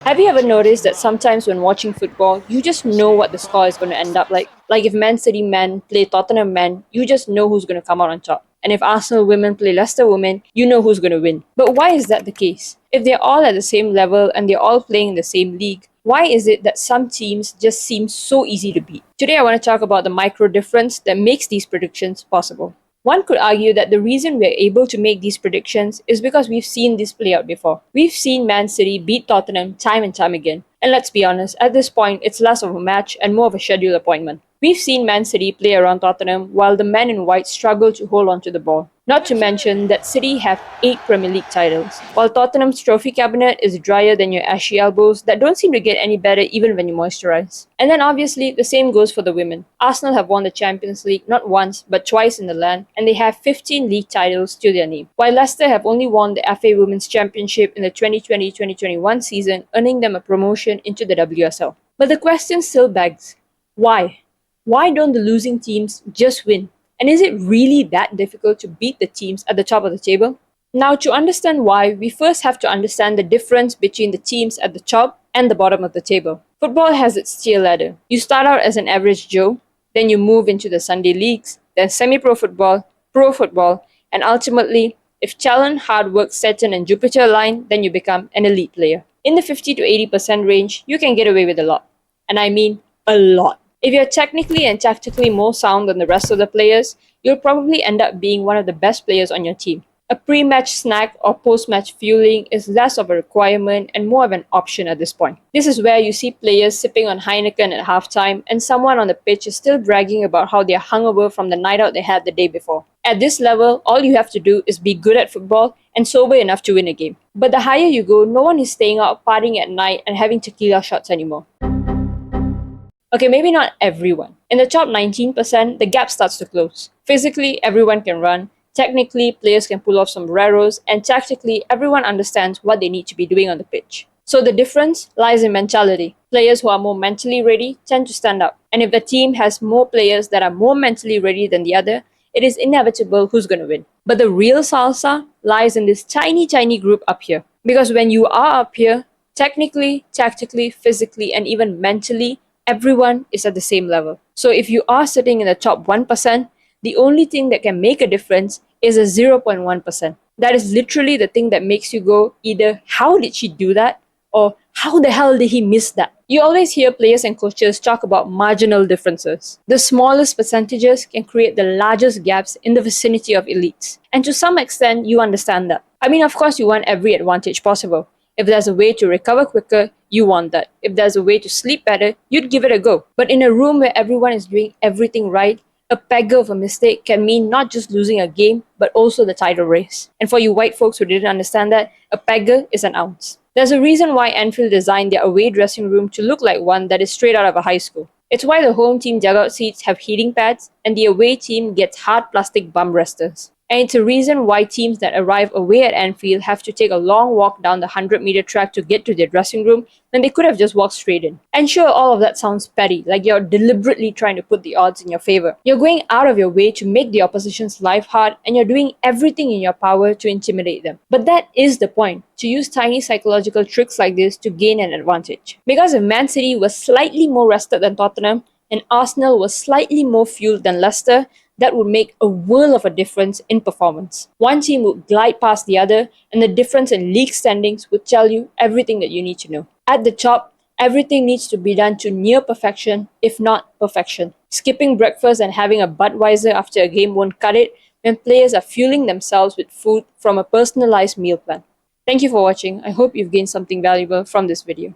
Have you ever noticed that sometimes when watching football, you just know what the score is going to end up like? Like if Man City men play Tottenham men, you just know who's going to come out on top. And if Arsenal women play Leicester women, you know who's going to win. But why is that the case? If they're all at the same level and they're all playing in the same league, why is it that some teams just seem so easy to beat? Today I want to talk about the micro difference that makes these predictions possible. One could argue that the reason we're able to make these predictions is because we've seen this play out before. We've seen Man City beat Tottenham time and time again. And let's be honest, at this point, it's less of a match and more of a scheduled appointment. We've seen Man City play around Tottenham while the men in white struggle to hold on to the ball. Not to mention that City have 8 Premier League titles, while Tottenham's trophy cabinet is drier than your ashy elbows that don't seem to get any better even when you moisturize. And then obviously, the same goes for the women. Arsenal have won the Champions League not once, but twice in the land, and they have 15 league titles to their name, while Leicester have only won the FA Women's Championship in the 2020-2021 season, earning them a promotion into the WSL. But the question still begs, why? Why don't the losing teams just win? And is it really that difficult to beat the teams at the top of the table? Now, to understand why, we first have to understand the difference between the teams at the top and the bottom of the table. Football has its tier ladder. You start out as an average Joe, then you move into the Sunday leagues, then semi-pro football, and ultimately, if talent, hard work, Saturn, and Jupiter align, then you become an elite player. In the 50 to 80% range, you can get away with a lot. And I mean a lot. If you're technically and tactically more sound than the rest of the players, you'll probably end up being one of the best players on your team. A pre-match snack or post-match fueling is less of a requirement and more of an option at this point. This is where you see players sipping on Heineken at halftime and someone on the pitch is still bragging about how they're hungover from the night out they had the day before. At this level, all you have to do is be good at football and sober enough to win a game. But the higher you go, no one is staying out partying at night and having tequila shots anymore. Okay, maybe not everyone. In the top 19%, the gap starts to close. Physically, everyone can run. Technically, players can pull off sombreros. And tactically, everyone understands what they need to be doing on the pitch. So the difference lies in mentality. Players who are more mentally ready tend to stand up. And if the team has more players that are more mentally ready than the other, it is inevitable who's going to win. But the real salsa lies in this tiny, tiny group up here. Because when you are up here, technically, tactically, physically, and even mentally, everyone is at the same level. So if you are sitting in the top 1%, the only thing that can make a difference is a 0.1%. That is literally the thing that makes you go either, how did she do that? Or how the hell did he miss that? You always hear players and coaches talk about marginal differences. The smallest percentages can create the largest gaps in the vicinity of elites. And to some extent, you understand that. I mean, of course, you want every advantage possible. If there's a way to recover quicker, you want that. If there's a way to sleep better, you'd give it a go. But in a room where everyone is doing everything right, a pegger of a mistake can mean not just losing a game, but also the title race. And for you white folks who didn't understand that, a pegger is an ounce. There's a reason why Anfield designed their away dressing room to look like one that is straight out of a high school. It's why the home team dugout seats have heating pads and the away team gets hard plastic bum resters. And it's a reason why teams that arrive away at Anfield have to take a long walk down the 100-meter track to get to their dressing room when they could have just walked straight in. And sure, all of that sounds petty, like you're deliberately trying to put the odds in your favor. You're going out of your way to make the opposition's life hard, and you're doing everything in your power to intimidate them. But that is the point, to use tiny psychological tricks like this to gain an advantage. Because if Man City was slightly more rested than Tottenham, and Arsenal was slightly more fueled than Leicester, that would make a world of a difference in performance. One team would glide past the other, and the difference in league standings would tell you everything that you need to know. At the top, everything needs to be done to near perfection, if not perfection. Skipping breakfast and having a Budweiser after a game won't cut it when players are fueling themselves with food from a personalized meal plan. Thank you for watching. I hope you've gained something valuable from this video.